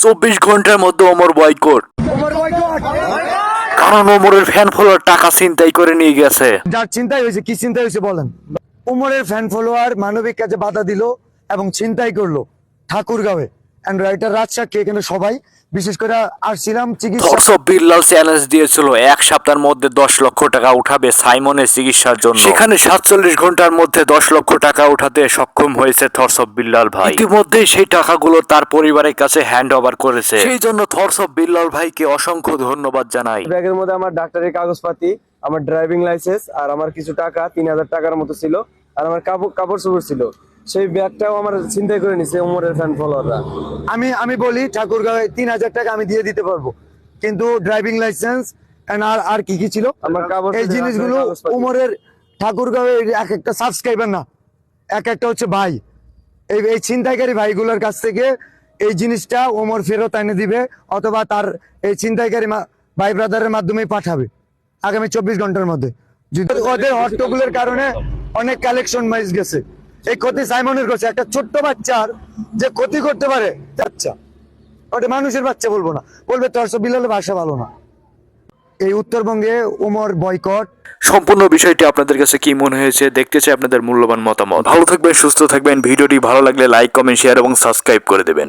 24 ঘন্টার মধ্যে ওমর বয়কট। কারণ ওমরের ফ্যান ফলোয়ার টাকা ছিনতাই করে নিয়ে গেছে। যার চিন্তাই হয়েছে, কি চিন্তা হয়েছে বলেন? ওমরের ফ্যান ফলোয়ার মানবিক কাজে বাধা দিল এবং ছিনতাই করলো ঠাকুরগাঁওয়ে। রাইটার রাজশাহী এখানে সবাই বিশেষ করে আসছিলাম চিকিৎসা। ধর্ষক বিল্লাল চ্যালেঞ্জ দিয়েছিল 1 সপ্তাহের মধ্যে 10 লক্ষ টাকা উঠাবে সাইমনের চিকিৎসার জন্য। সেখানে 47 ঘন্টার মধ্যে 10 লক্ষ টাকা উঠাতে সক্ষম হয়েছে ধর্ষক বিল্লাল ভাই। ইতিমধ্যেই সেই টাকাগুলো তার পরিবারের কাছে হ্যান্ড ওভার করেছে। সেই জন্য ধর্ষক বিল্লাল ভাইকে অসংখ্য ধন্যবাদ জানাই। ব্যাগের মধ্যে আমার ডাক্তারের কাগজপাতি, আমার ড্রাইভিং লাইসেন্স আর আমার কিছু টাকা 3000 টাকার মতো ছিল, আর আমার কাপড় চোপড় ছিল। সেই ব্যাগটাও আমার ছিনতাই করে নিছে ওমরের ফ্যান ফলোয়াররা। আমি বলি ঠাকুরগাঁওয়ে 3000 টাকা আমি দিয়ে দিতে পারবো, কিন্তু ড্রাইভিং লাইসেন্স আর কি ছিল আমার কাপড়, এই জিনিসগুলো ওমরের ঠাকুরগাঁওয়ে এক একটা সাবস্ক্রাইবার না, এক একটা হচ্ছে ভাই। এই ছিনতাইকারী ভাইগুলোর কাছ থেকে এই জিনিসটা ওমর ফেরত এনে দিবে, অথবা তার এই ছিনতাইকারী ভাই ব্রাদারের মাধ্যমেই পাঠাবে আগামী 24 ঘন্টার মধ্যে। ওদের হট্টগোলের কারণে অনেক কালেকশন মাইজ গেছে। এই ক্ষতি সাইমনের করছে। একটা ছোট্ট বাচ্চার যে ক্ষতি করতে পারে, বাচ্চা ওটা মানুষের বাচ্চা বলবো না, বলবে ধর্ষক বিল্লালের ভাষা ভালো না। এই উত্তরবঙ্গে ওমর বয়কট। সম্পূর্ণ বিষয়টি আপনাদের কাছে কি মনে হয়েছে দেখতে চাই আপনাদের মূল্যবান মতামত। ভালো থাকবেন, সুস্থ থাকবেন। ভিডিওটি ভালো লাগলে লাইক, কমেন্ট, শেয়ার এবং সাবস্ক্রাইব করে দেবেন।